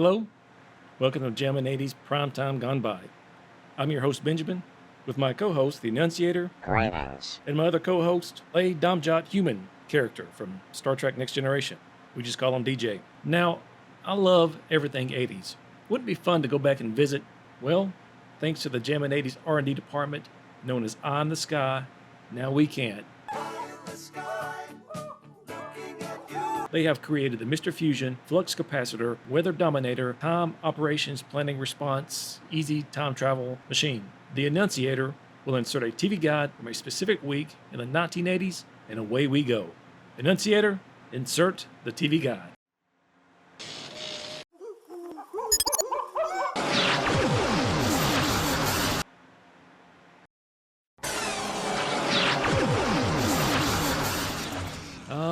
Hello, welcome to Jammin' 80s Primetime Gone By. I'm your host Benjamin, with my co-host, the Enunciator, Greetings. and my other co-host, a Domjot human character from Star Trek Next Generation. We just call him DJ. Now, I love everything 80s. Wouldn't it be fun to go back and visit? Well, thanks to the Jammin' 80s R&D department, known as Eye in the Sky, now we can. They have created the Mr. Fusion, Flux Capacitor, Weather Dominator, Time Operations Planning Response, Easy Time Travel Machine. The Enunciator will insert a TV guide from a specific week in the 1980s, and away we go. Enunciator, insert the TV guide.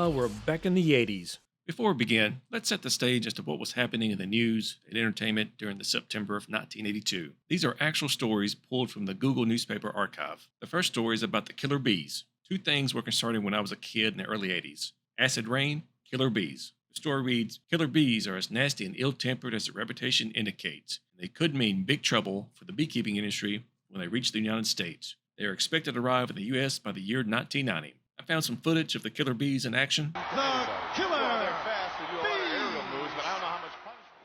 We're back in the 80s. Before we begin, let's set the stage as to what was happening in the news and entertainment during the September of 1982. These are actual stories pulled from the Google newspaper archive. The first story is about the killer bees. Two things were concerning when I was a kid in the early 80s. Acid rain, killer bees. The story reads, killer bees are as nasty and ill-tempered as their reputation indicates. They could mean big trouble for the beekeeping industry when they reach the United States. They are expected to arrive in the U.S. by the year 1990. I found some footage of the killer bees in action. The killer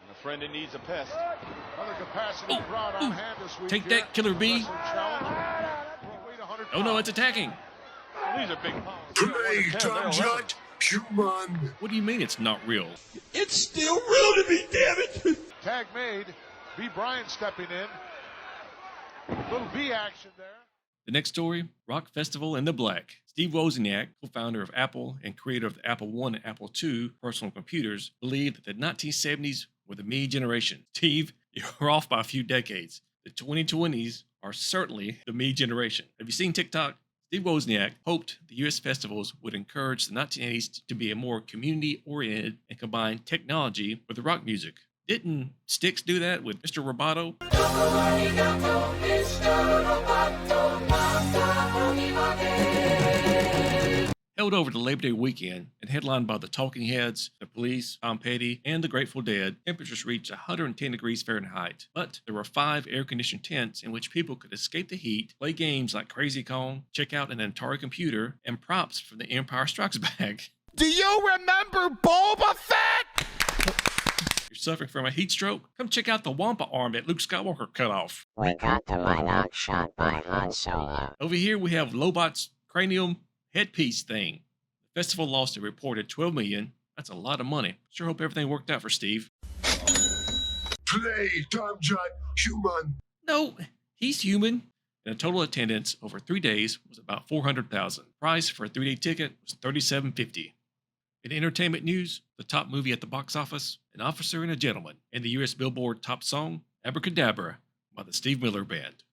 a friend who needs a pest. Another capacity brought on hand this week. Take that, killer bee. Oh no, it's attacking. These are big pounds. Play, Domjot, human. What do you mean it's not real? It's still real to me, damn it. Tag made. B. Bryant stepping in. Little B action there. The next story, Rock Festival in the Black. Steve Wozniak, co-founder of Apple and creator of the Apple I and Apple II personal computers, believed that the 1970s were the me generation. Steve, you're off by a few decades. The 2020s are certainly the me generation. Have you seen TikTok? Steve Wozniak hoped the U.S. festivals would encourage the 1980s to be a more community-oriented and combine technology with the rock music. Didn't Styx do that with Mr. Roboto? Held over the Labor Day weekend and headlined by the Talking Heads, the Police, Tom Petty, and the Grateful Dead, temperatures reached 110 degrees Fahrenheit. But there were 5 air-conditioned tents in which people could escape the heat, play games like Crazy Kong, check out an Atari computer, and props from the Empire Strikes Back. Do you remember Boba Fett? You're suffering from a heat stroke? Come check out the Wampa arm that Luke Skywalker cut off. We got the Minox shot by Han Solo. Over here we have Lobot's cranium headpiece thing. The festival lost a reported $12 million. That's a lot of money. Sure hope everything worked out for Steve. Play, Domjot, human. No, he's human. And the total attendance over 3 days was about 400,000. Price for a 3-day ticket was $37.50. In entertainment news, the top movie at the box office, An Officer and a Gentleman, and the U.S. Billboard top song, Abracadabra, by the Steve Miller Band.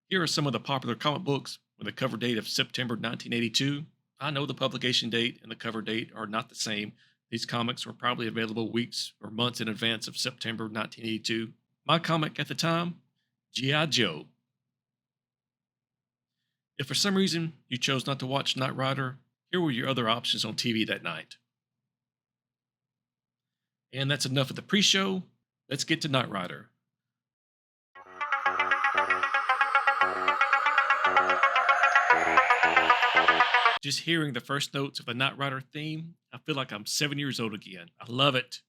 Here are some of the popular comic books with a cover date of September 1982. I know the publication date and the cover date are not the same. These comics were probably available weeks or months in advance of September 1982. My comic at the time, G.I. Joe. If for some reason you chose not to watch Knight Rider, here were your other options on TV that night. And that's enough of the pre-show. Let's get to Knight Rider. Just hearing the first notes of the Knight Rider theme, I feel like I'm 7 years old again. I love it.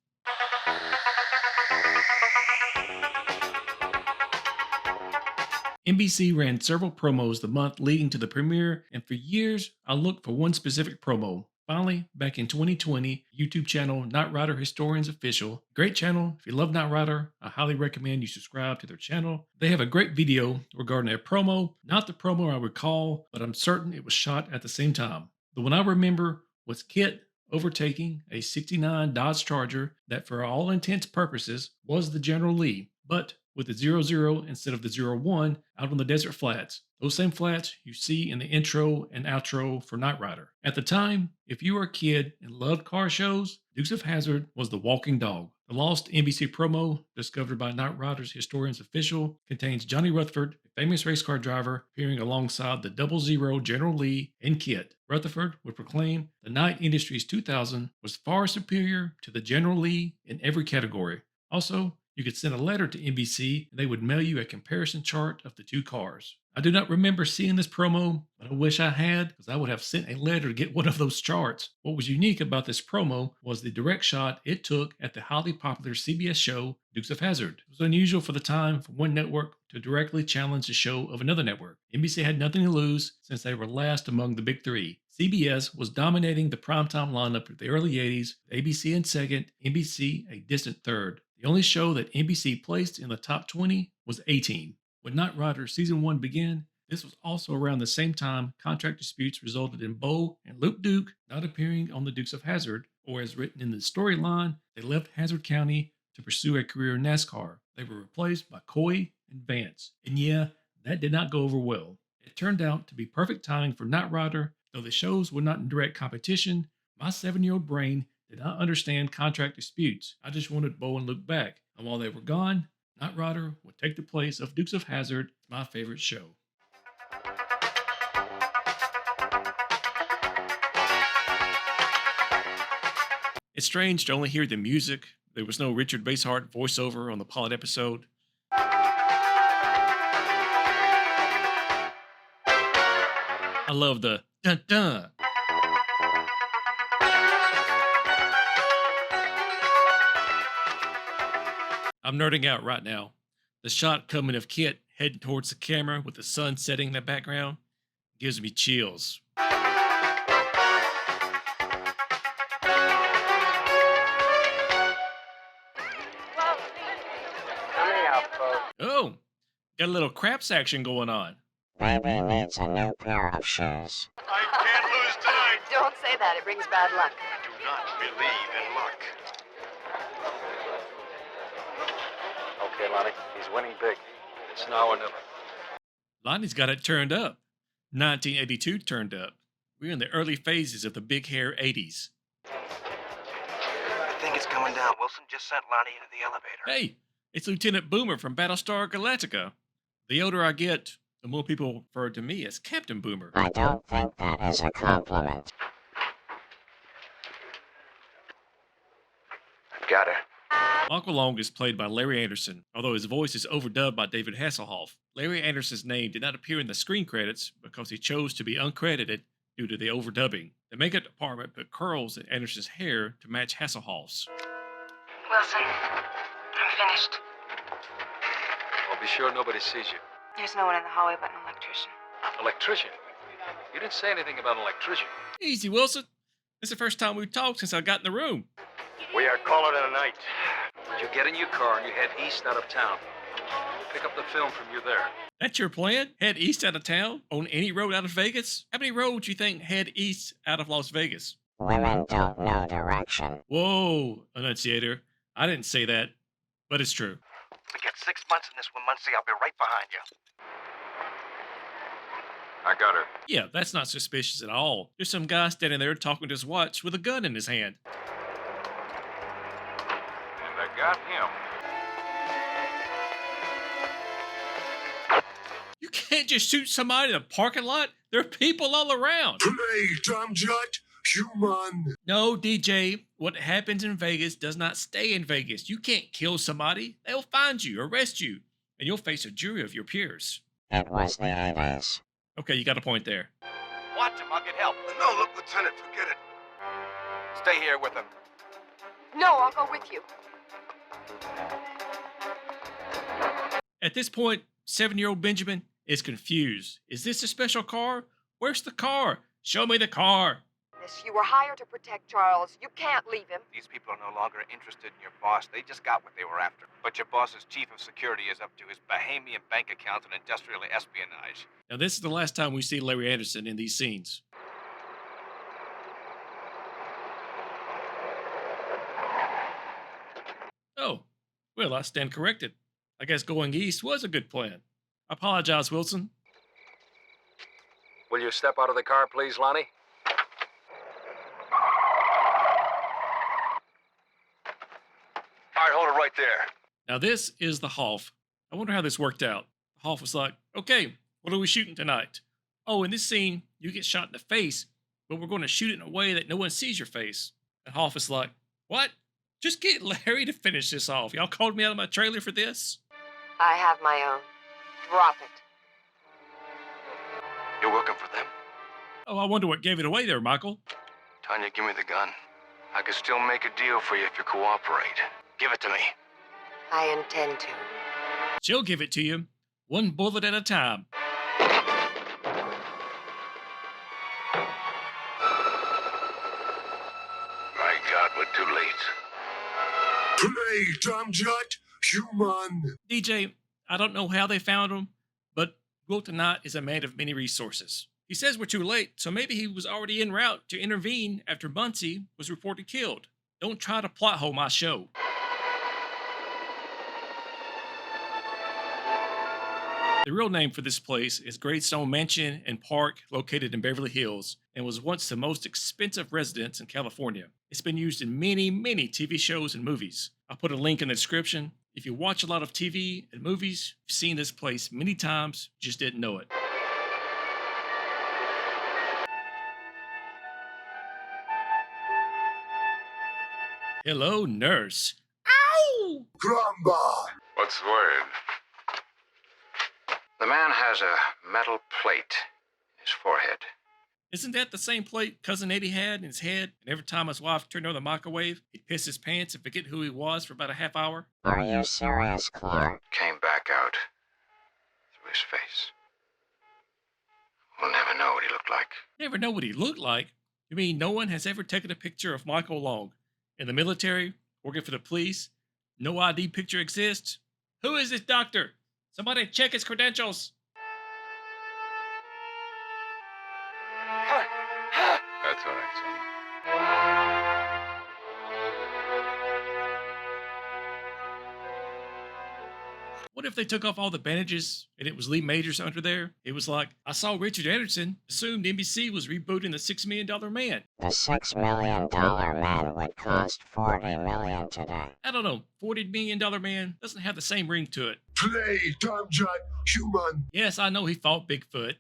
NBC ran several promos the month leading to the premiere, and for years I looked for one specific promo. Finally, back in 2020, YouTube channel Knight Rider Historians Official. Great channel. If you love Knight Rider, I highly recommend you subscribe to their channel. They have a great video regarding a promo. Not the promo I recall, but I'm certain it was shot at the same time. The one I remember was Kit overtaking a 69 Dodge Charger that for all intents purposes was the General Lee, but with the 00 instead of the 01 out on the desert flats. Those same flats you see in the intro and outro for Knight Rider. At the time, if you were a kid and loved car shows, Dukes of Hazzard was the walking dog. The lost NBC promo, discovered by Knight Rider's Historians Official, contains Johnny Rutherford, a famous race car driver, appearing alongside the 00 General Lee and Kit. Rutherford would proclaim the Knight Industries 2000 was far superior to the General Lee in every category. Also, you could send a letter to NBC and they would mail you a comparison chart of the two cars. I do not remember seeing this promo, but I wish I had because I would have sent a letter to get one of those charts. What was unique about this promo was the direct shot it took at the highly popular CBS show Dukes of Hazzard. It was unusual for the time for one network to directly challenge the show of another network. NBC had nothing to lose since they were last among the big three. CBS was dominating the primetime lineup of the early 80s, with ABC in second, NBC a distant third. The only show that NBC placed in the top 20 was A-Team. When Knight Rider Season 1 began, this was also around the same time contract disputes resulted in Bo and Luke Duke not appearing on the Dukes of Hazzard, or as written in the storyline, they left Hazzard County to pursue a career in NASCAR. They were replaced by Coy and Vance. And yeah, that did not go over well. It turned out to be perfect timing for Knight Rider. Though the shows were not in direct competition, my 7-year-old brain did not understand contract disputes. I just wanted Bo and Luke back. And while they were gone, Knight Rider would take the place of Dukes of Hazzard, my favorite show. It's strange to only hear the music. There was no Richard Basehart voiceover on the pilot episode. I love the dun dun. I'm nerding out right now. The shot coming of Kit heading towards the camera with the sun setting in the background gives me chills. Oh, got a little craps action going on. Baby needs a new pair of shoes. I can't lose tonight. Don't say that, it brings bad luck. I do not believe in luck. Okay, Lonnie, he's winning big. It's now or never. Lonnie's got it turned up. 1982 turned up. We're in the early phases of the big hair 80s. I think it's coming down. Wilson just sent Lonnie into the elevator. Hey, it's Lieutenant Boomer from Battlestar Galactica. The older I get, the more people refer to me as Captain Boomer. I don't think that is a compliment. I've got her. Uncle Long is played by Larry Anderson, although his voice is overdubbed by David Hasselhoff. Larry Anderson's name did not appear in the screen credits because he chose to be uncredited due to the overdubbing. The makeup department put curls in Anderson's hair to match Hasselhoff's. Wilson, I'm finished. Well, be sure nobody sees you. There's no one in the hallway but an electrician. Electrician? You didn't say anything about an electrician. Easy, Wilson. This is the first time we've talked since I got in the room. We are calling it a night. You get in your car and you head east out of town. Pick up the film from you there. That's your plan? Head east out of town? On any road out of Vegas? How many roads you think head east out of Las Vegas? Women don't know direction. Whoa, enunciator. I didn't say that, but it's true. We get 6 months in this one, Muncie. I'll be right behind you. I got her. Yeah, that's not suspicious at all. There's some guy standing there talking to his watch with a gun in his hand. And I got him. You can't just shoot somebody in a parking lot. There are people all around. Play, Tom Jut, human. No, DJ, what happens in Vegas does not stay in Vegas. You can't kill somebody. They'll find you, arrest you, and you'll face a jury of your peers. It was the 80s. Okay, you got a point there. Watch him. I'll get help. No, look, Lieutenant, forget it. Stay here with him. No, I'll go with you. At this point, 7-year-old Benjamin is confused. Is this a special car? Where's the car? Show me the car. You were hired to protect Charles. You can't leave him. These people are no longer interested in your boss. They just got what they were after. But your boss's chief of security is up to his Bahamian bank accounts and industrial espionage. Now, this is the last time we see Larry Anderson in these scenes. Oh, well, I stand corrected. I guess going east was a good plan. I apologize, Wilson. Will you step out of the car, please, Lonnie? All right, hold it right there. Now, this is the Hoff. I wonder how this worked out. The Hoff was like, okay, what are we shooting tonight? Oh, in this scene, you get shot in the face, but we're going to shoot it in a way that no one sees your face. And Hoff is like, what? Just get Larry to finish this off. Y'all called me out of my trailer for this? I have my own. Drop it. You're working for them? Oh, I wonder what gave it away there, Michael. Tanya, give me the gun. I can still make a deal for you if you cooperate. Give it to me. I intend to. She'll give it to you, one bullet at a time. My God, we're too late. Play, Tom Jut, human. DJ, I don't know how they found him, but Wilton Knight is a man of many resources. He says we're too late, so maybe he was already en route to intervene after Muncie was reported killed. Don't try to plot hole my show. The real name for this place is Greystone Mansion and Park, located in Beverly Hills, and was once the most expensive residence in California. It's been used in many, many TV shows and movies. I'll put a link in the description. If you watch a lot of TV and movies, you've seen this place many times, just didn't know it. Hello, nurse. Ow! Gramba. What's the word? The man has a metal plate in his forehead. Isn't that the same plate Cousin Eddie had in his head? And every time his wife turned on the microwave, he'd piss his pants and forget who he was for about a half hour? Are you serious, Clark? Came back out through his face. We'll never know what he looked like. Never know what he looked like? You mean no one has ever taken a picture of Michael Long? In the military? Working for the police? No ID picture exists? Who is this doctor? Somebody check his credentials. That's all right, son. What if they took off all the bandages and it was Lee Majors under there? It was like, I saw Richard Anderson, assumed NBC was rebooting the $6 Million Man. The $6 million man would cost $40 million today. I don't know, $40 Million Man doesn't have the same ring to it. Play, Tom Jut, human. Yes, I know he fought Bigfoot.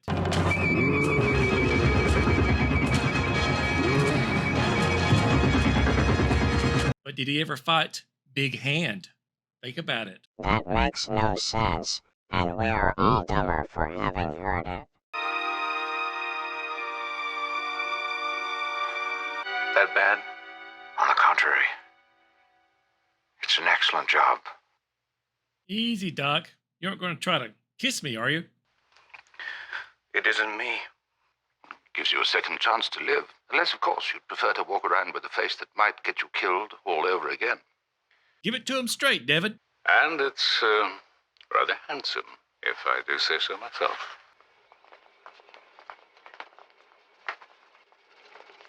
But did he ever fight Big Hand? Think about it. That makes no sense, and we are all dumber for having heard it. That bad? On the contrary. It's an excellent job. Easy, Doc. You aren't going to try to kiss me, are you? It isn't me. Gives you a second chance to live. Unless, of course, you'd prefer to walk around with a face that might get you killed all over again. Give it to him straight, David. And it's rather handsome, if I do say so myself.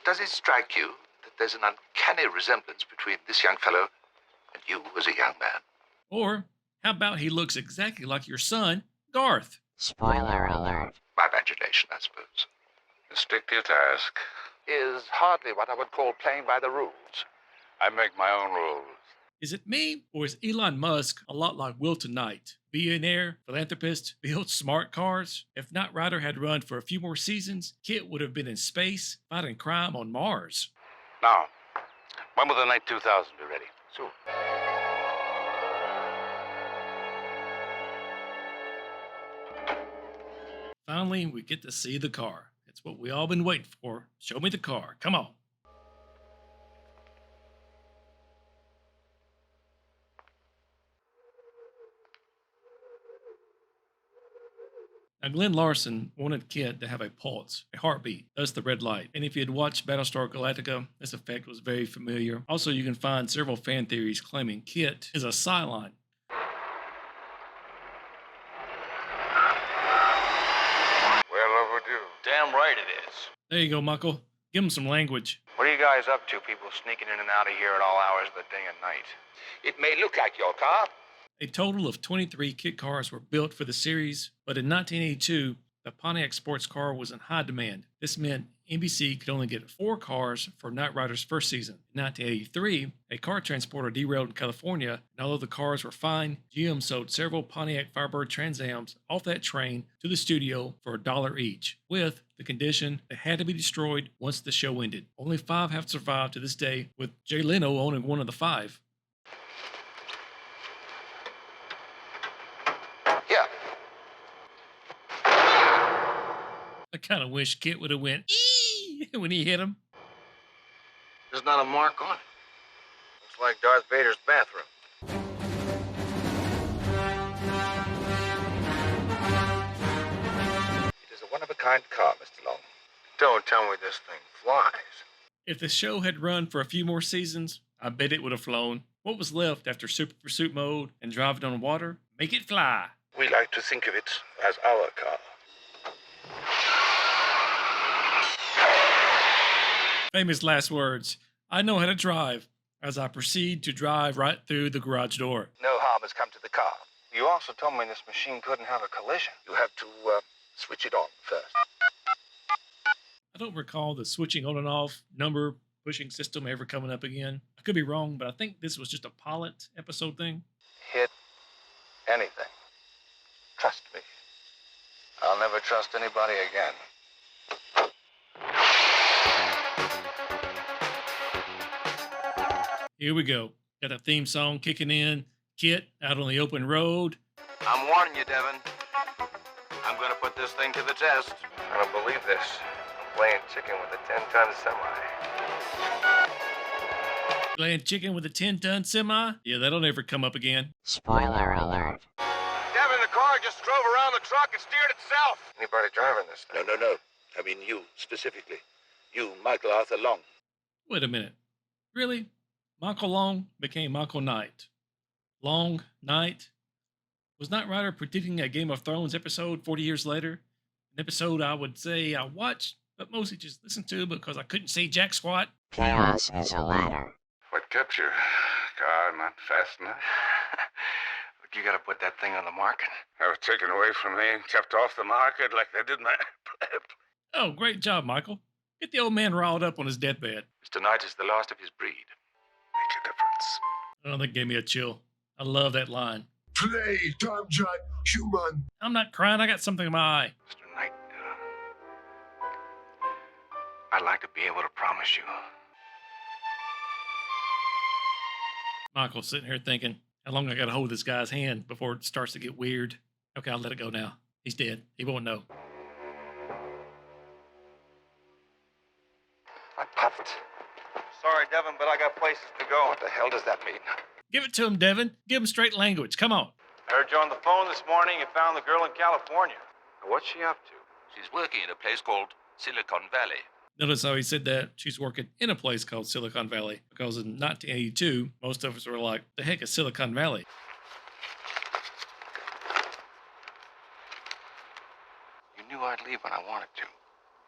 Does it strike you that there's an uncanny resemblance between this young fellow and you as a young man? Or how about he looks exactly like your son, Garth? Spoiler alert. My imagination, I suppose. Stick to your task. Is hardly what I would call playing by the rules. I make my own rules. Is it me, or is Elon Musk a lot like Wilton Knight? Billionaire, philanthropist, builds smart cars? If Knight Rider had run for a few more seasons, Kit would have been in space, fighting crime on Mars. Now, when will the Night 2000 be ready? Soon. Finally, we get to see the car. It's what we all been waiting for. Show me the car. Come on. Now, Glenn Larson wanted Kit to have a pulse, a heartbeat, thus the red light. And if you had watched Battlestar Galactica, this effect was very familiar. Also, you can find several fan theories claiming Kit is a Cylon. Well overdue. Damn right it is. There you go, Michael. Give him some language. What are you guys up to, people sneaking in and out of here at all hours of the day and night? It may look like your car. A total of 23 Kit cars were built for the series, but in 1982, the Pontiac sports car was in high demand. This meant NBC could only get 4 cars for Knight Rider's first season. In 1983, a car transporter derailed in California, and although the cars were fine, GM sold several Pontiac Firebird Trans Ams off that train to the studio for $1 each, with the condition they had to be destroyed once the show ended. Only 5 have survived to this day, with Jay Leno owning one of the 5. Yeah. I kind of wish Kit would have went "Eee!" when he hit him. There's not a mark on it. Looks like Darth Vader's bathroom. It is a one-of-a-kind car, Mr. Long. Don't tell me this thing flies. If the show had run for a few more seasons, I bet it would have flown. What was left after Super Pursuit mode and driving on water? Make it fly. We like to think of it as our car. Famous last words. I know how to drive, as I proceed to drive right through the garage door. No harm has come to the car. You also told me this machine couldn't have a collision. You have to switch it on first. I don't recall the switching on and off number pushing system ever coming up again. I could be wrong, but I think this was just a pilot episode thing. Hit anything. Trust me. I'll never trust anybody again. Here we go. Got a theme song kicking in. Kit out on the open road. I'm warning you, Devin. I'm gonna put this thing to the test. I don't believe this. I'm playing chicken with a 10-ton semi. Playing chicken with a 10-ton semi? Yeah, that'll never come up again. Spoiler alert. Devin, the car just drove around the truck and steered itself. Anybody driving this thing? No. I mean you, specifically. You, Michael Arthur Long. Wait a minute. Really? Michael Long became Michael Knight. Long, Knight. Was Knight Rider predicting a Game of Thrones episode 40 years later? An episode I would say I watched, but mostly just listened to because I couldn't see jack squat. Chaos is a ladder. What kept your car not fast enough? Look, you gotta put that thing on the market. I was taken away from me and kept off the market like they did my pleb. Oh, great job, Michael. Get the old man riled up on his deathbed. Mr. Knight is the last of his breed. Make a difference. Oh, that gave me a chill. I love that line. Play Tomjat human. I'm not crying, I got something in my eye. Mr. Knight, I'd like to be able to promise you. Michael's sitting here thinking, how long I gotta hold this guy's hand before it starts to get weird? Okay, I'll let it go now. He's dead. He won't know. I puffed. Sorry, Devin, but I got places to go. What the hell does that mean? Give it to him, Devin. Give him straight language. Come on. I heard you on the phone this morning. You found the girl in California. What's she up to? She's working in a place called Silicon Valley. Notice how he said that she's working in a place called Silicon Valley, because in 1982, most of us were like, the heck is Silicon Valley? You knew I'd leave when I wanted to.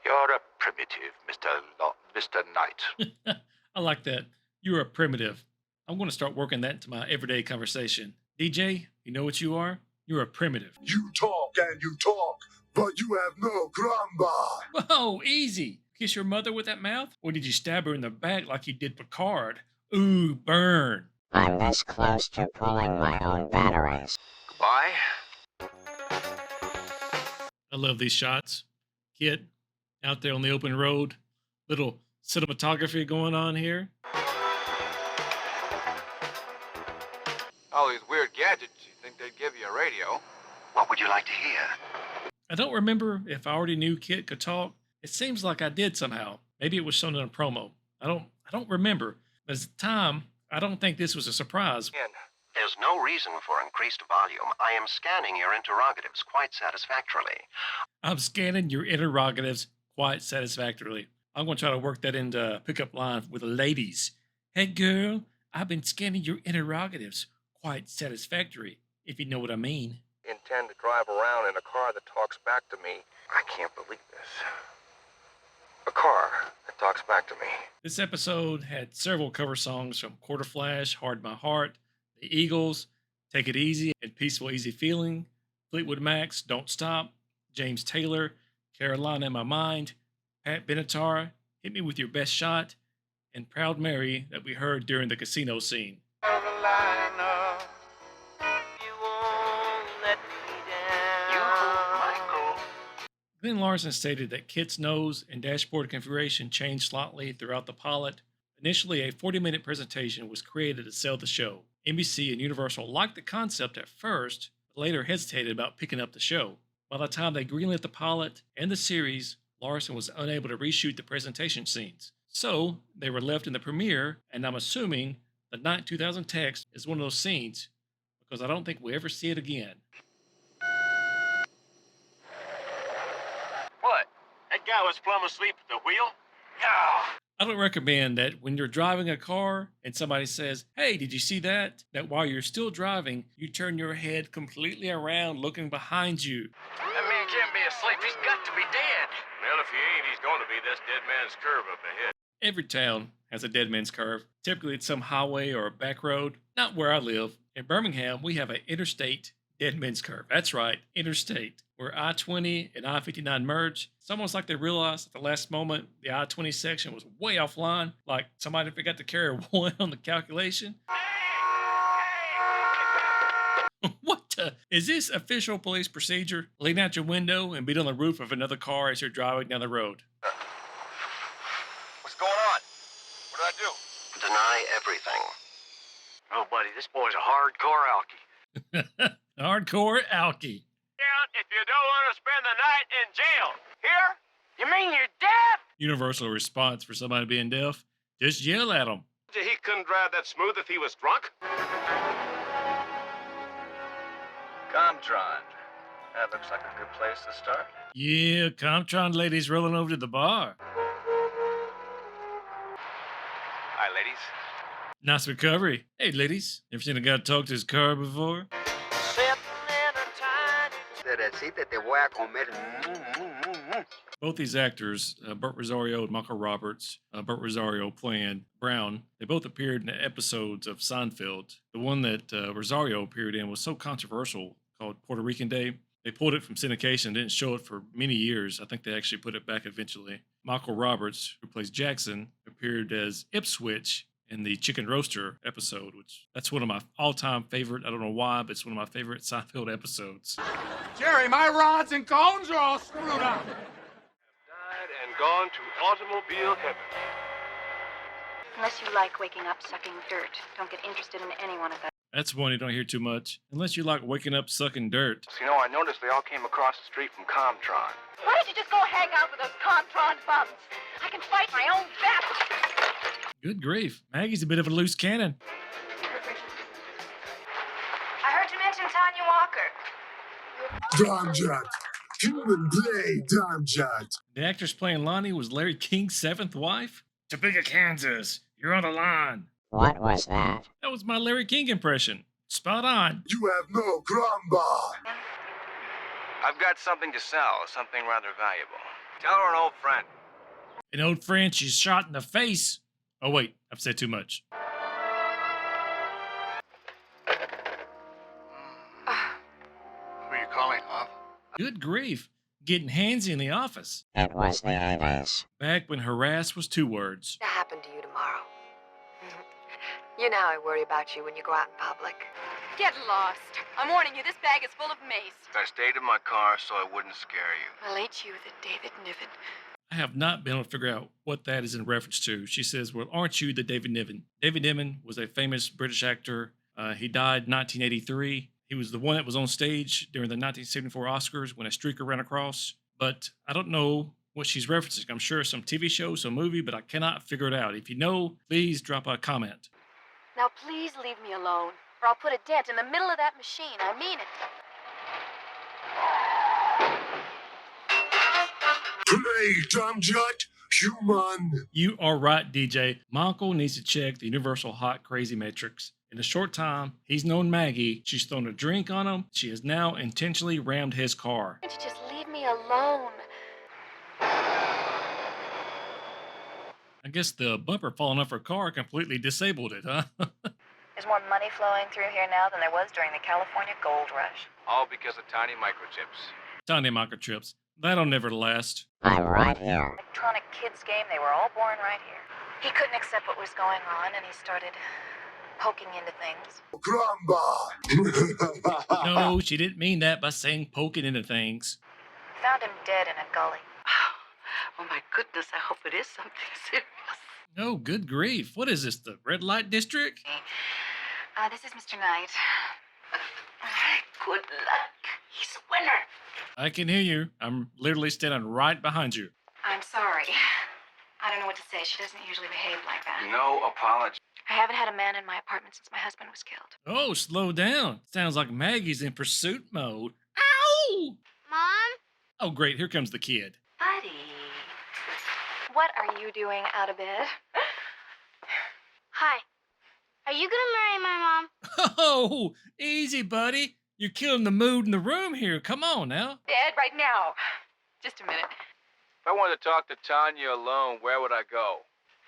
You're a primitive, Mr. Knight. I like that. You're a primitive. I'm going to start working that into my everyday conversation. DJ, you know what you are? You're a primitive. You talk and you talk, but you have no gramba. Whoa, easy. Kiss your mother with that mouth? Or did you stab her in the back like you did Picard? Ooh, burn. I'm this close to pulling my own batteries. Goodbye. I love these shots. Kid, out there on the open road. Little cinematography going on here. All these weird gadgets, you think they'd give you a radio? What would you like to hear? I don't remember if I already knew Kit could talk. It seems like I did somehow. Maybe it was shown in a promo. I don't remember. But at the time, I don't think this was a surprise. There's no reason for increased volume. I am scanning your interrogatives quite satisfactorily. I'm scanning your interrogatives quite satisfactorily. I'm going to try to work that into a pickup line with the ladies. Hey, girl, I've been scanning your interrogatives quite satisfactory, if you know what I mean. Intend to drive around in a car that talks back to me. I can't believe this. A car that talks back to me. This episode had several cover songs from Quarter Flash, Hard My Heart, The Eagles, Take It Easy, and Peaceful Easy Feeling, Fleetwood Mac's Don't Stop, James Taylor, Carolina in My Mind, Pat Benatar, Hit Me With Your Best Shot, and Proud Mary that we heard during the casino scene. Glenn Larson stated that Kit's nose and dashboard configuration changed slightly throughout the pilot. Initially, a 40-minute presentation was created to sell the show. NBC and Universal liked the concept at first, but later hesitated about picking up the show. By the time they greenlit the pilot and the series, Larson was unable to reshoot the presentation scenes. So, they were left in the premiere, and I'm assuming the Night 2000 text is one of those scenes, because I don't think we'll ever see it again. What? That guy was plumb asleep at the wheel? I don't recommend that when you're driving a car and somebody says, "Hey, did you see that?" that while you're still driving, you turn your head completely around looking behind you. That man can't be asleep. He's got to be dead. Well, if he ain't, he's going to be this dead man's curve up ahead. Every town has a dead man's curve. Typically it's some highway or a back road. Not where I live. In Birmingham, we have an interstate dead man's curve. That's right, interstate. Where I-20 and I-59 merge. It's almost like they realized at the last moment the I-20 section was way offline, like somebody forgot to carry a 1 on the calculation. What the? Is this official police procedure? Lean out your window and beat on the roof of another car as you're driving down the road. What's going on? What did I do? Deny everything. Oh, buddy, this boy's a hardcore alkie. Hardcore alky. If you don't want to spend the night in jail. Here? You mean you're deaf? Universal response for somebody being deaf. Just yell at them. He couldn't drive that smooth if he was drunk? Comtron. That looks like a good place to start. Yeah, Comtron ladies rolling over to the bar. Hi, ladies. Nice recovery. Hey, ladies. Ever seen a guy talk to his car before? Both these actors, Burt Rosario and Michael Roberts, Burt Rosario playing Brown, they both appeared in the episodes of Seinfeld. The one that Rosario appeared in was so controversial, called Puerto Rican Day. They pulled it from syndication and didn't show it for many years. I think they actually put it back eventually. Michael Roberts, who plays Jackson, appeared as Ipswich in the Chicken Roaster episode, which that's one of my all-time favorite. I don't know why, but it's one of my favorite Seinfeld episodes. Jerry, my rods and cones are all screwed up. Died and gone to automobile heaven. Unless you like waking up sucking dirt, don't get interested in any one of them. That's one you don't hear too much. Unless you like waking up sucking dirt. You know, I noticed they all came across the street from Comtron. Why don't you just go hang out with those Comtron bums? I can fight my own battles. Good grief. Maggie's a bit of a loose cannon. I heard you mention Tanya Walker. Damjat. Human play, Damjat. The actress playing Lonnie was Larry King's 7th wife? Topeka, Kansas. You're on the line. What was that? That was my Larry King impression. Spot on. You have no gramba. I've got something to sell, something rather valuable. Tell her an old friend. An old friend she's shot in the face. Oh, wait. I've said too much. Who are you calling, huh? Good grief. Getting handsy in the office. It was the 80s. Back when harass was 2 words. To happen to you tomorrow. You know I worry about you when you go out in public. Get lost. I'm warning you, this bag is full of mace. I stayed in my car so I wouldn't scare you. Well, ain't you the David Niven? I have not been able to figure out what that is in reference to. She says, well, aren't you the David Niven? David Niven was a famous British actor. He died in 1983. He was the one that was on stage during the 1974 Oscars when a streaker ran across. But I don't know what she's referencing. I'm sure some TV show, some movie, but I cannot figure it out. If you know, please drop a comment. Now please leave me alone, or I'll put a dent in the middle of that machine. I mean it. Play, Damjat. Human. You are right, DJ. Michael needs to check the Universal Hot Crazy Matrix. In a short time, he's known Maggie. She's thrown a drink on him. She has now intentionally rammed his car. Can't you just leave me alone? I guess the bumper falling off her car completely disabled it, huh? There's more money flowing through here now than there was during the California gold rush. All because of tiny microchips. Tiny microchips. That'll never last. I'm right here. Electronic kids game, they were all born right here. He couldn't accept what was going on, and he started poking into things. Grandma. No, she didn't mean that by saying poking into things. Found him dead in a gully. Oh my goodness, I hope it is something serious. Oh, good grief. What is this, the red light district? This is Mr. Knight. Good luck. He's a winner. I can hear you. I'm literally standing right behind you. I'm sorry. I don't know what to say. She doesn't usually behave like that. No apology. I haven't had a man in my apartment since my husband was killed. Oh, slow down. Sounds like Maggie's in pursuit mode. Ow! Mom? Oh, great. Here comes the kid. Buddy. What are you doing out of bed? Hi. Are you gonna marry my mom? Oh, easy, buddy. You're killing the mood in the room here. Come on now. Dad, right now. Just a minute. If I wanted to talk to Tanya alone, where would I go?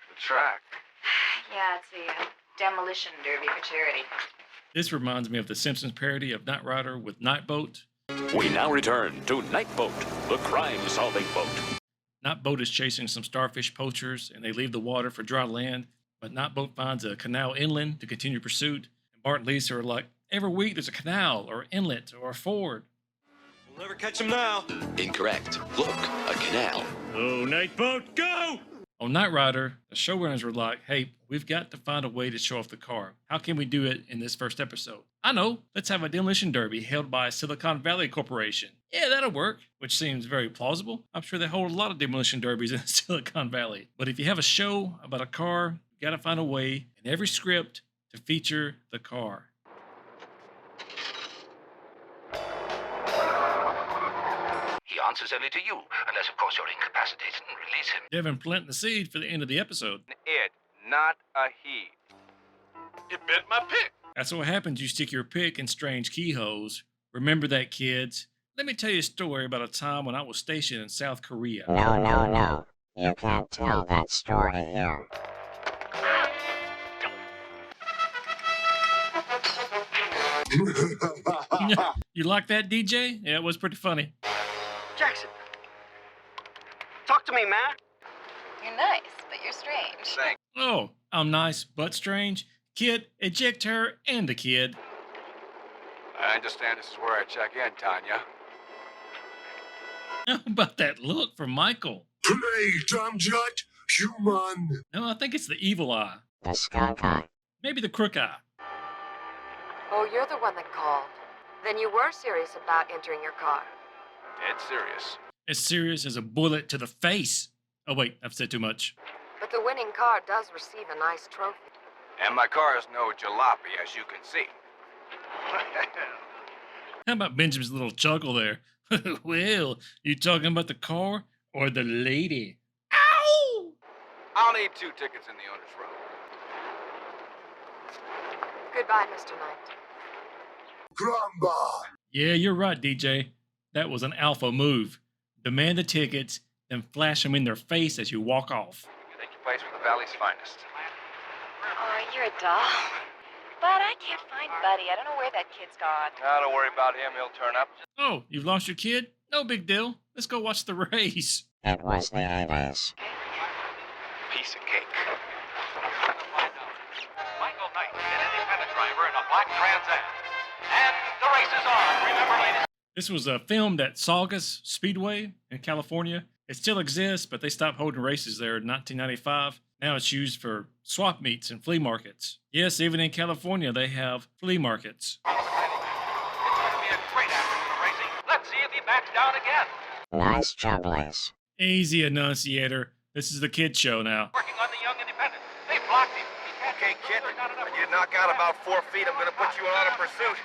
The track. Yeah, it's the demolition derby for charity. This reminds me of the Simpsons parody of Knight Rider with Nightboat. We now return to Nightboat, the crime-solving boat. Nightboat is chasing some starfish poachers, and they leave the water for dry land. But Nightboat finds a canal inland to continue pursuit. And Bart and Lisa are like, every week there's a canal, or inlet, or a ford. We'll never catch him now. Incorrect. Look, a canal. Oh, Nightboat, go! On Knight Rider, the showrunners were like, hey, we've got to find a way to show off the car. How can we do it in this first episode? I know, let's have a demolition derby held by Silicon Valley Corporation. Yeah, that'll work, which seems very plausible. I'm sure they hold a lot of demolition derbies in Silicon Valley. But if you have a show about a car, you gotta find a way in every script to feature the car. He answers only to you, unless, of course, you're incapacitated and release him. Devin planting the seed for the end of the episode. It, not a he. You bit my pick. That's what happens. You stick your pick in strange keyholes. Remember that, kids. Let me tell you a story about a time when I was stationed in South Korea. No. You can't tell that story here. You like that, DJ? Yeah, it was pretty funny. Jackson. Talk to me, man. You're nice, but you're strange. Thanks. Oh, I'm nice but strange. Kid, eject her and the kid. I understand this is where I check in, Tanya. How about that look from Michael? Play, Jet, human. No, I think it's the evil eye. The skunk eye. Maybe the crook eye. Oh, you're the one that called. Then you were serious about entering your car. Dead serious. As serious as a bullet to the face. Oh, wait, I've said too much. But the winning car does receive a nice trophy. And my car is no jalopy, as you can see. How about Benjamin's little chuckle there? Well, you talking about the car or the lady? Ow! I'll need 2 tickets in the owner's room. Goodbye, Mr. Knight. Grandma. Yeah, you're right, DJ. That was an alpha move. Demand the tickets, then flash them in their face as you walk off. You think your place was the Valley's finest? Oh, you're a doll. But I can't find Buddy. I don't know where that kid's gone. Don't worry about him. He'll turn up. Oh, you've lost your kid? No big deal. Let's go watch the race. It was the 80s. Piece of cake. Michael Knight, an independent driver in a black Trans Am. And the race is on. Remember, ladies. This was filmed at Saugus Speedway in California. It still exists, but they stopped holding races there in 1995. Now it's used for swap meets and flea markets. Yes, even in California, they have flea markets. It's going to be a great afternoon of racing. Let's see if he backs down again. Nice job, Blaze. Easy, enunciator. This is the kid show now. Working on the young independent. They blocked him. He can't Okay, kid. When you knock out about 4 feet, I'm going to put you out of pursuit.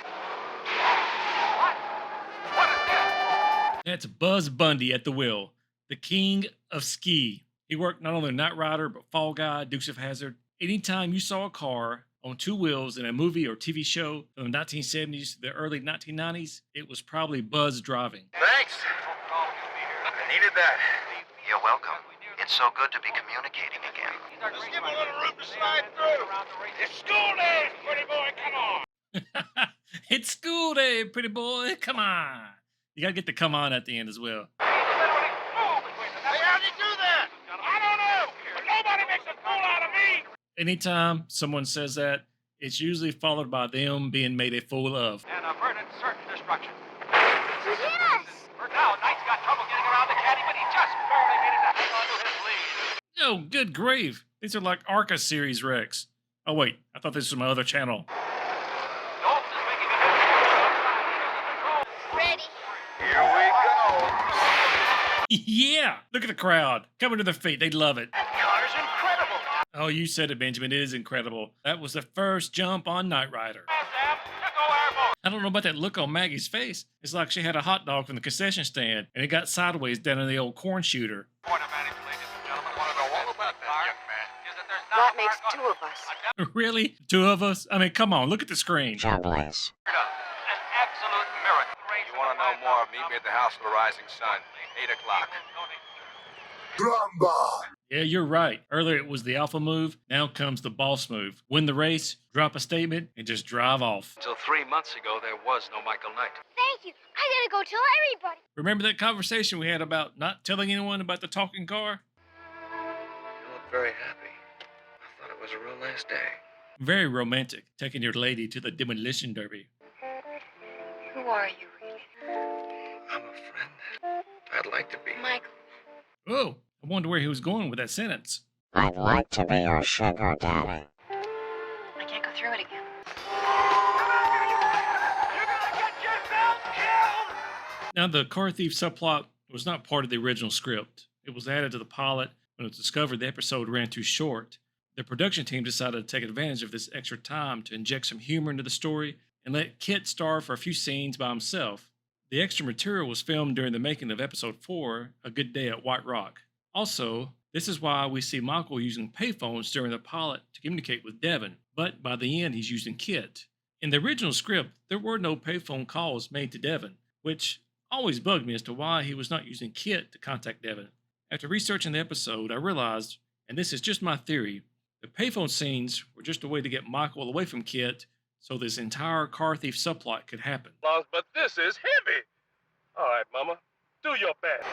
What is this? That's Buzz Bundy at the wheel, the king of ski. He worked not only Knight Rider, but Fall Guy, Dukes of Hazzard. Anytime you saw a car on 2 wheels in a movie or TV show from the 1970s to the early 1990s, it was probably Buzz driving. Thanks. I needed that. You're welcome. It's so good to be communicating again. Just give him a little room to slide through. It's school days, pretty boy, come on. It's school day, pretty boy. Come on. You gotta get the come on at the end as well. Hey, how'd you do that? I don't know, but nobody makes a fool out of me. Anytime someone says that, it's usually followed by them being made a fool of. And averted certain destruction. Yes! For now, Knight's got trouble getting around the caddy, but he just barely made it to hang on to his lead. Oh, good grief. These are like ARCA series wrecks. Oh, wait. I thought this was my other channel. Dolph is making a Ready. Here we go. Yeah. Look at the crowd. Coming to their feet. They love it. That car's incredible. Oh, you said it, Benjamin. It is incredible. That was the first jump on Knight Rider. I don't know about that look on Maggie's face. It's like she had a hot dog from the concession stand and it got sideways down in the old corn shooter. That makes two of us. Really? Two of us? I mean, come on. Look at the screen. Jobless. An absolute miracle. You want to know more? Meet me at the House of the Rising Sun, 8 o'clock. Gramba. Yeah, you're right. Earlier it was the alpha move. Now comes the boss move. Win the race, drop a statement, and just drive off. Until 3 months ago, there was no Michael Knight. Thank you. I gotta go tell everybody. Remember that conversation we had about not telling anyone about the talking car? You look very happy. I thought it was a real nice day. Very romantic, taking your lady to the demolition derby. Who are you, really? I'm a friend. I'd like to be. Michael. Oh, I wonder where he was going with that sentence. I'd like to be your sugar daddy. I can't go through it again. Now, the car thief subplot was not part of the original script. It was added to the pilot when it was discovered the episode ran too short. The production team decided to take advantage of this extra time to inject some humor into the story and let Kit star for a few scenes by himself. The extra material was filmed during the making of episode 4, A Good Day at White Rock. Also, this is why we see Michael using payphones during the pilot to communicate with Devon, but by the end he's using Kit. In the original script, there were no payphone calls made to Devon, which always bugged me as to why he was not using Kit to contact Devon. After researching the episode, I realized, and this is just my theory, the payphone scenes were just a way to get Michael away from Kit so this entire car thief subplot could happen. But this is heavy. All right, Mama. Do your best.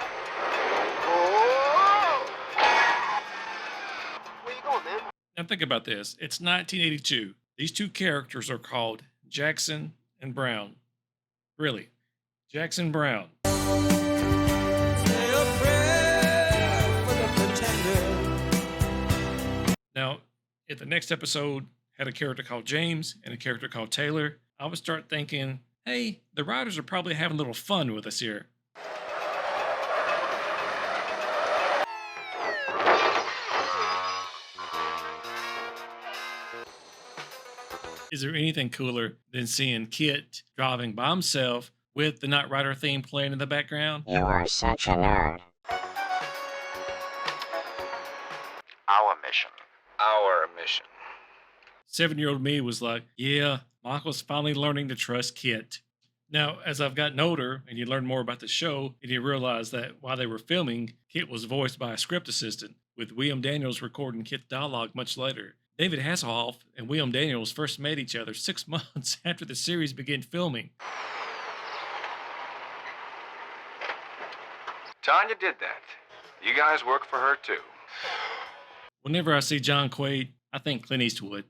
Where you going, man? Now think about this. It's 1982. These two characters are called Jackson and Brown. Really, Jackson Brown. Now, if the next episode had a character called James and a character called Taylor, I would start thinking, hey, the writers are probably having a little fun with us here. Is there anything cooler than seeing Kit driving by himself with the Knight Rider theme playing in the background? You are such a nerd. Our mission. Our mission. 7-year-old me was like, yeah, Michael's finally learning to trust Kit. Now, as I've gotten older and you learn more about the show, and you realize that while they were filming, Kit was voiced by a script assistant, with William Daniels recording Kit's dialogue much later. David Hasselhoff and William Daniels first met each other 6 months after the series began filming. Tanya did that. You guys work for her, too. Whenever I see John Quaid, I think Clint Eastwood.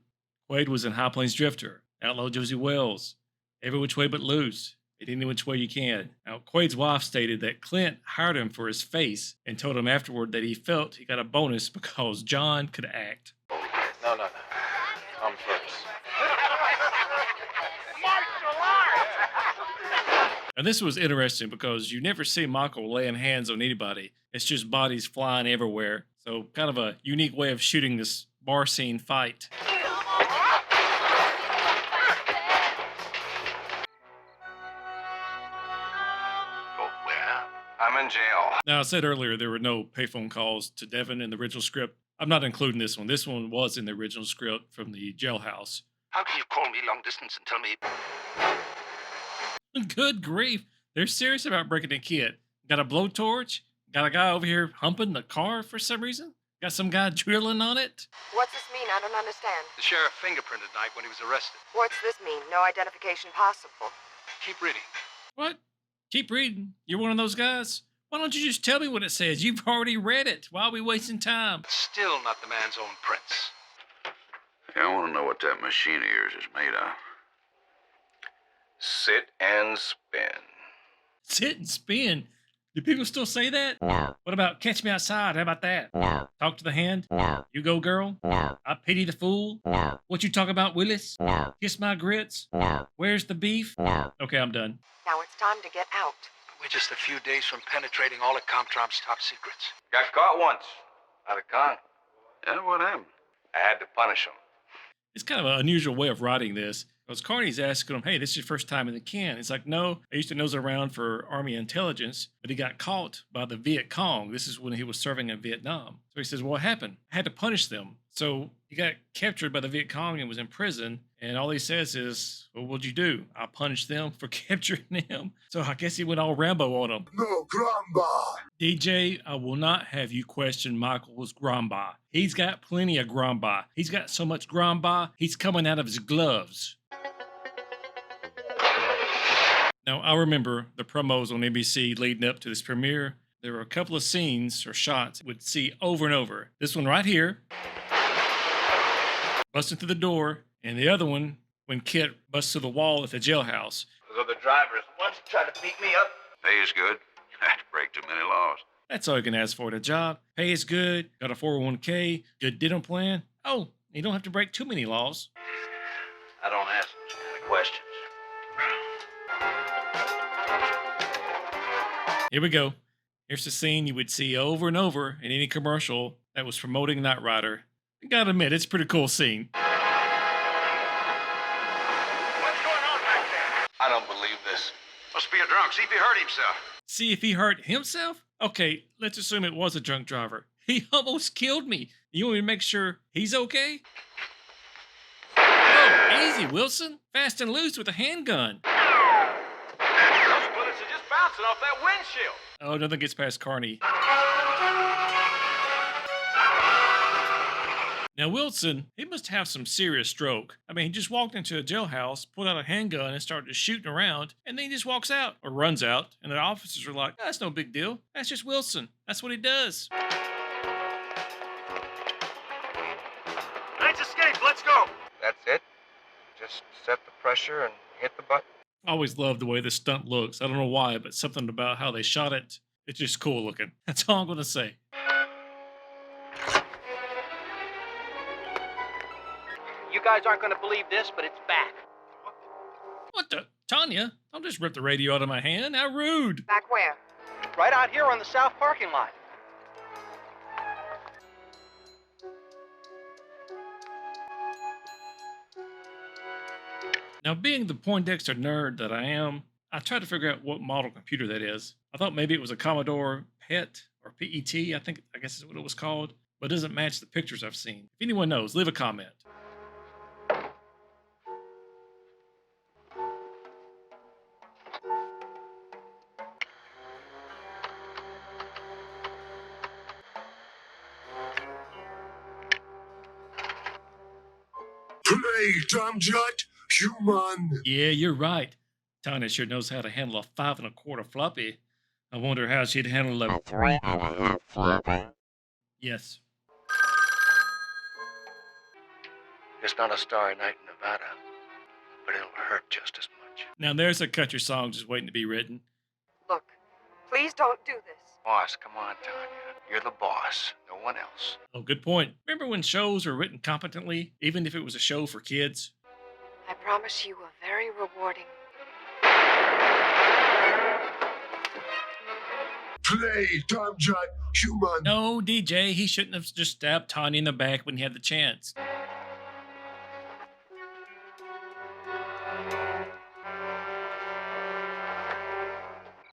Quaid was in High Plains Drifter, Outlaw Josie Wells, Every Which Way But Loose, and Any Which Way You Can. Now, Quaid's wife stated that Clint hired him for his face and told him afterward that he felt he got a bonus because John could act. No. I'm first. Now, this was interesting because you never see Michael laying hands on anybody. It's just bodies flying everywhere. So, kind of a unique way of shooting this bar scene fight. I'm in jail. Now, I said earlier there were no payphone calls to Devon in the original script. I'm not including this one. This one was in the original script from the jailhouse. How can you call me long distance and tell me... Good grief. They're serious about breaking a kid. Got a blowtorch? Got a guy over here humping the car for some reason? Got some guy drilling on it? What's this mean? I don't understand. The sheriff fingerprinted Knight when he was arrested. What's this mean? No identification possible. Keep reading. What? Keep reading. You're one of those guys. Why don't you just tell me what it says? You've already read it. Why are we wasting time? Still not the man's own prints. Yeah, I want to know what that machine of yours is made of. Sit and spin. Sit and spin. Do people still say that? No. What about catch me outside? How about that? No. Talk to the hand? No. You go, girl? No. I pity the fool? No. What you talk about, Willis? No. Kiss my grits? No. Where's the beef? No. Okay, I'm done. Now it's time to get out. We're just a few days from penetrating all of Comtrom's top secrets. Got caught once. Out of Kong. Yeah, what happened? I had to punish him. It's kind of an unusual way of writing this. Because Carney's asking him, hey, this is your first time in the can. It's like, no, I used to nose around for Army intelligence, but he got caught by the Viet Cong. This is when he was serving in Vietnam. So he says, well, what happened? I had to punish them. So he got captured by the Viet Cong and was in prison. And all he says is, well, what'd you do? I punished them for capturing him. So I guess he went all Rambo on them. No, Grandpa. DJ, I will not have you question Michael's Grandpa. He's got plenty of Grandpa. He's got so much Grandpa, he's coming out of his gloves. Now, I remember the promos on NBC leading up to this premiere. There were a couple of scenes or shots we'd see over and over. This one right here, busting through the door, and the other one when Kit busts through the wall at the jailhouse. Those other drivers once tried to beat me up. Pay is good. Had to break too many laws. That's all you can ask for at a job. Pay is good, got a 401k, good dental plan. Oh, you don't have to break too many laws. I don't ask those kind of questions. Here we go. Here's the scene you would see over and over in any commercial that was promoting Knight Rider. I gotta admit, it's a pretty cool scene. What's going on back there? I don't believe this. Must be a drunk. See if he hurt himself. See if he hurt himself? Okay, let's assume it was a drunk driver. He almost killed me. You want me to make sure he's okay? Oh, easy, Wilson. Fast and loose with a handgun. Those bullets are just bouncing off that windshield. Oh, nothing gets past Carney. Now, Wilson, he must have some serious stroke. I mean, he just walked into a jailhouse, pulled out a handgun, and started shooting around, and then he just walks out, or runs out, and the officers are like, that's no big deal. That's just Wilson. That's what he does. Let's escape. Let's go. That's it? Just set the pressure and hit the button? I always love the way this stunt looks. I don't know why, but something about how they shot it, it's just cool looking. That's all I'm going to say. You guys aren't going to believe this, but it's back. What the? Tanya, don't just rip the radio out of my hand. How rude. Back where? Right out here on the south parking lot. Now, being the Poindexter nerd that I am, I tried to figure out what model computer that is. I thought maybe it was a Commodore PET or PET, I guess is what it was called, but it doesn't match the pictures I've seen. If anyone knows, leave a comment. Play, Tomjut, human. Yeah, you're right. Tanya sure knows how to handle a 5 1/4 floppy. I wonder how she'd handle a 3 1/2 floppy. Yes. It's not a starry night in Nevada, but it'll hurt just as much. Now there's a country song just waiting to be written. Look, please don't do this. Boss, come on, Tanya. You're the boss, no one else. Oh, good point. Remember when shows were written competently, even if it was a show for kids? I promise you a very rewarding. Play, Tomjut, human. No, DJ, he shouldn't have just stabbed Tanya in the back when he had the chance.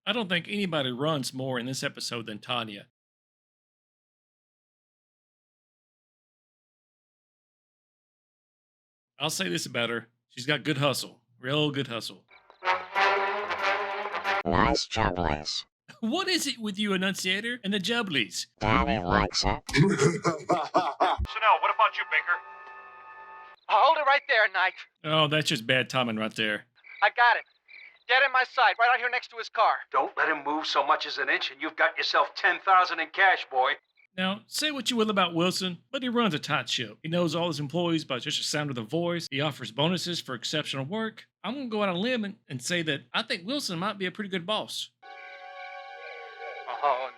I don't think anybody runs more in this episode than Tanya. I'll say this about her. She's got good hustle. Real good hustle. Nice jubblies. What is it with you, Enunciator, and the jubblies? Daddy likes it. Chanel, what about you, Baker? Hold it right there, Knight. Oh, that's just bad timing right there. I got it. dead in my sight, right out here next to his car. Don't let him move so much as an inch, and you've got yourself $10,000 in cash, boy. Now, say what you will about Wilson, but he runs a tight ship. He knows all his employees by just the sound of the voice. He offers bonuses for exceptional work. I'm going to go out on a limb and say that I think Wilson might be a pretty good boss. Oh,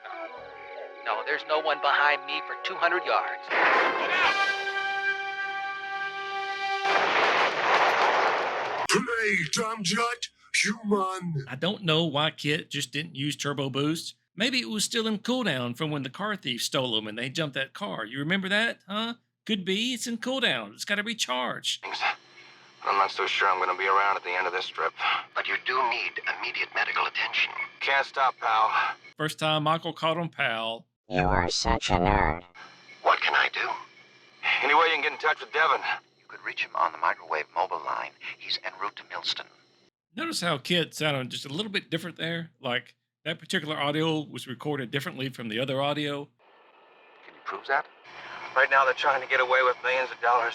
no. No, there's no one behind me for 200 yards. Look out! Play, Damjat, human. I don't know why Kit just didn't use turbo boost. Maybe it was still in cooldown from when the car thief stole them and they jumped that car. You remember that, huh? Could be. It's in cooldown. It's got to recharge. I'm not so sure I'm going to be around at the end of this trip. But you do need immediate medical attention. Can't stop, pal. First time Michael called him pal. You are such a nerd. What can I do? Any way you can get in touch with Devin? You could reach him on the microwave mobile line. He's en route to Millston. Notice how Kit sounded just a little bit different there? Like, that particular audio was recorded differently from the other audio. Can you prove that? Right now they're trying to get away with millions of dollars.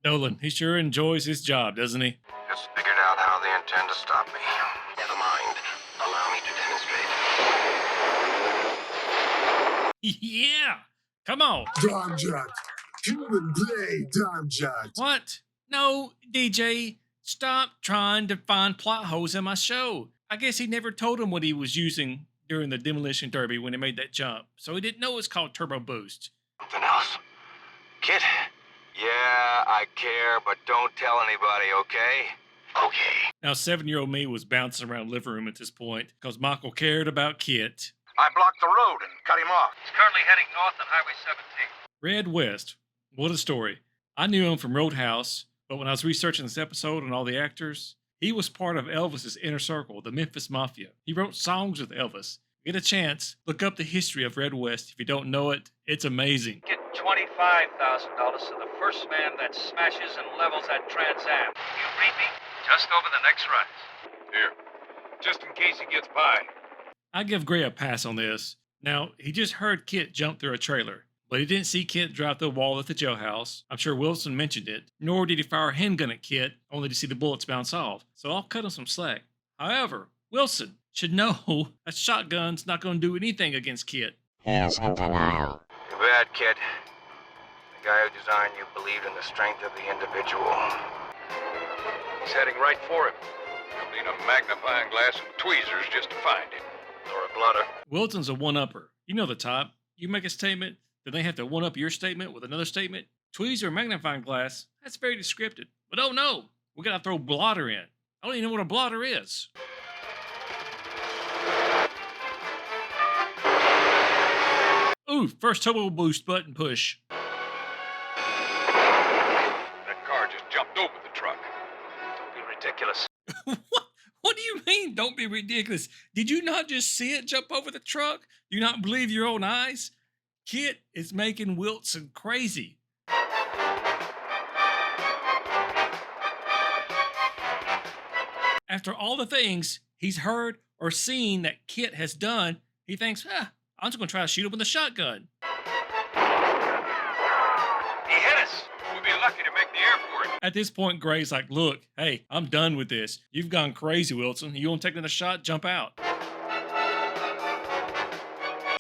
Nolan, he sure enjoys his job, doesn't he? Just figured out how they intend to stop me. Never mind. Allow me to demonstrate. Yeah! Come on! Damjat, human play, Damjat. What? No, DJ, stop trying to find plot holes in my show. I guess he never told him what he was using during the demolition derby when he made that jump, so he didn't know it's called turbo boost. Something else. Kid? Yeah, I care, but don't tell anybody, okay? Okay. Now, 7-year-old me was bouncing around living room at this point because Michael cared about Kit. I blocked the road and cut him off. He's currently heading north on Highway 17. Red West. What a story. I knew him from Roadhouse, but when I was researching this episode and all the actors, he was part of Elvis's inner circle, the Memphis Mafia. He wrote songs with Elvis. Get a chance, look up the history of Red West. If you don't know it, it's amazing. Get $25,000 to the first man that smashes and levels that Trans Am. You read me? Just over the next rise. Here, just in case he gets by. I give Gray a pass on this. Now, he just heard Kit jump through a trailer, but he didn't see Kit drive through the wall at the jailhouse. I'm sure Wilson mentioned it, nor did he fire a handgun at Kit, only to see the bullets bounce off. So I'll cut him some slack. However, Wilson should know a shotgun's not going to do anything against Kit. He is in denial. Too bad, kid. The guy who designed you believed in the strength of the individual. He's heading right for him. You'll need a magnifying glass and tweezers just to find him. Or a blotter. Wilson's a one-upper. You know the type. You make a statement, then they have to one-up your statement with another statement. Tweezer or magnifying glass, that's very descriptive. But oh no, we gotta throw blotter in. I don't even know what a blotter is. Ooh, first turbo boost button push. That car just jumped over the truck. Don't be ridiculous. What do you mean, don't be ridiculous? Did you not just see it jump over the truck? Do you not believe your own eyes? Kit is making Wilson crazy. After all the things he's heard or seen that Kit has done, he thinks, I'm just going to try to shoot him with a shotgun. He hit us. We'll be lucky to make the airport. At this point, Gray's like, look, hey, I'm done with this. You've gone crazy, Wilson. You want to take another shot? Jump out.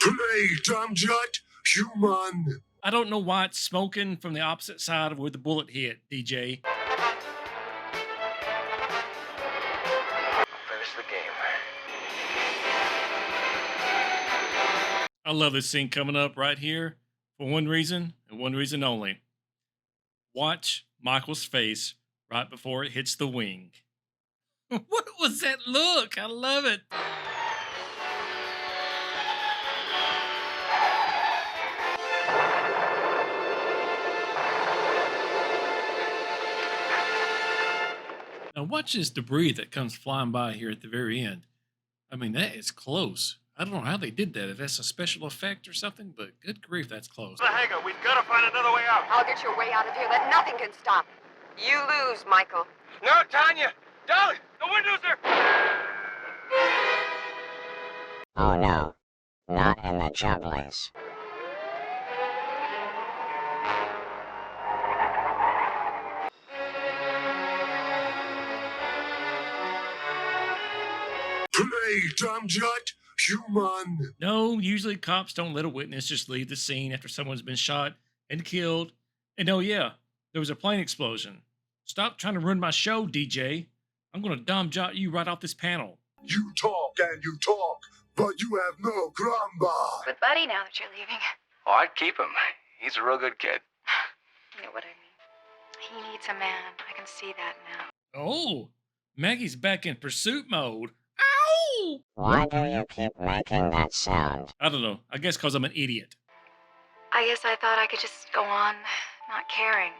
Play, Damjat, human. I don't know why it's smoking from the opposite side of where the bullet hit, DJ. Finish the game. I love this scene coming up right here for one reason and one reason only. Watch Michael's face right before it hits the wing. What was that look? I love it. Now watch this debris that comes flying by here at the very end. I mean, that is close. I don't know how they did that, if that's a special effect or something, but good grief, that's close. The hangar, we've got to find another way out. I'll get your way out of here that nothing can stop. You lose, Michael. No, Tanya! Don't! The windows are... Oh no, not in the Jubblies. Play Damjat, human. No, usually cops don't let a witness just leave the scene after someone's been shot and killed. And oh yeah, there was a plane explosion. Stop trying to ruin my show, DJ. I'm gonna Damjat you right off this panel. You talk and you talk, but you have no gramba. But Buddy, now that you're leaving, Oh, I'd keep him. He's a real good kid. you know what I mean. He needs a man. I can see that now. Oh, Maggie's back in pursuit mode. Ow! Why do you keep making that sound? I don't know. I guess because I'm an idiot. I guess I thought I could just go on not caring.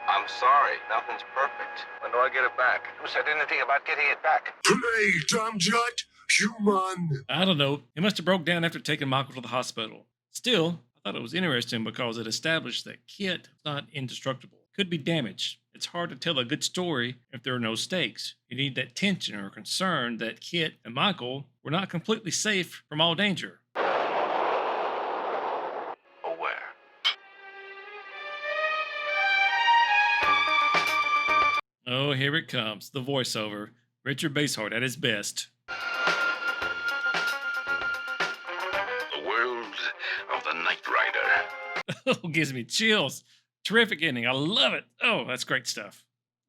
I'm sorry. Nothing's perfect. When do I get it back? Who said anything about getting it back? Play Damjat, human. I don't know. It must have broke down after taking Michael to the hospital. Still, I thought it was interesting because it established that Kit is not indestructible. Could be damaged. It's hard to tell a good story if there are no stakes. You need that tension or concern that Kit and Michael were not completely safe from all danger. Aware. Oh, here it comes. The voiceover. Richard Basehart at his best. The world of the Knight Rider. Oh, gives me chills. Terrific ending. I love it. Oh, that's great stuff.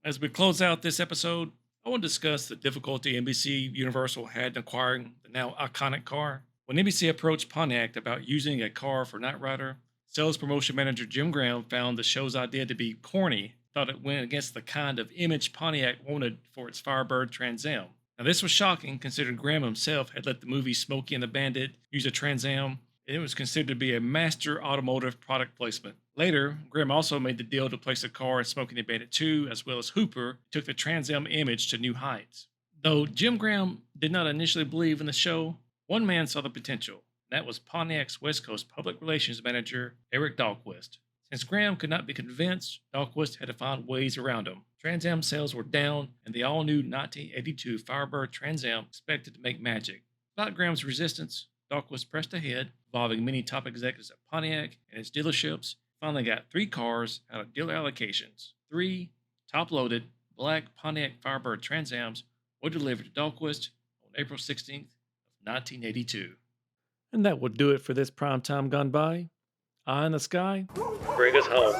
As we close out this episode, I want to discuss the difficulty NBC Universal had in acquiring the now iconic car. When NBC approached Pontiac about using a car for Knight Rider, sales promotion manager Jim Graham found the show's idea to be corny, thought it went against the kind of image Pontiac wanted for its Firebird Trans Am. Now, this was shocking considering Graham himself had let the movie Smokey and the Bandit use a Trans Am, and it was considered to be a master automotive product placement. Later, Graham also made the deal to place the car in Smokey and the Bandit 2, as well as Hooper, took the Trans Am image to new heights. Though Jim Graham did not initially believe in the show, one man saw the potential, and that was Pontiac's West Coast public relations manager, Eric Dahlquist. Since Graham could not be convinced, Dahlquist had to find ways around him. Trans Am sales were down, and the all-new 1982 Firebird Trans Am expected to make magic. Without Graham's resistance, Dahlquist pressed ahead, involving many top executives at Pontiac and its dealerships, finally got 3 cars out of dealer allocations. 3 top-loaded black Pontiac Firebird Trans Ams were delivered to Dahlquist on April 16th of 1982. And that will do it for this Prime Time Gone By. Eye in the Sky, bring us home.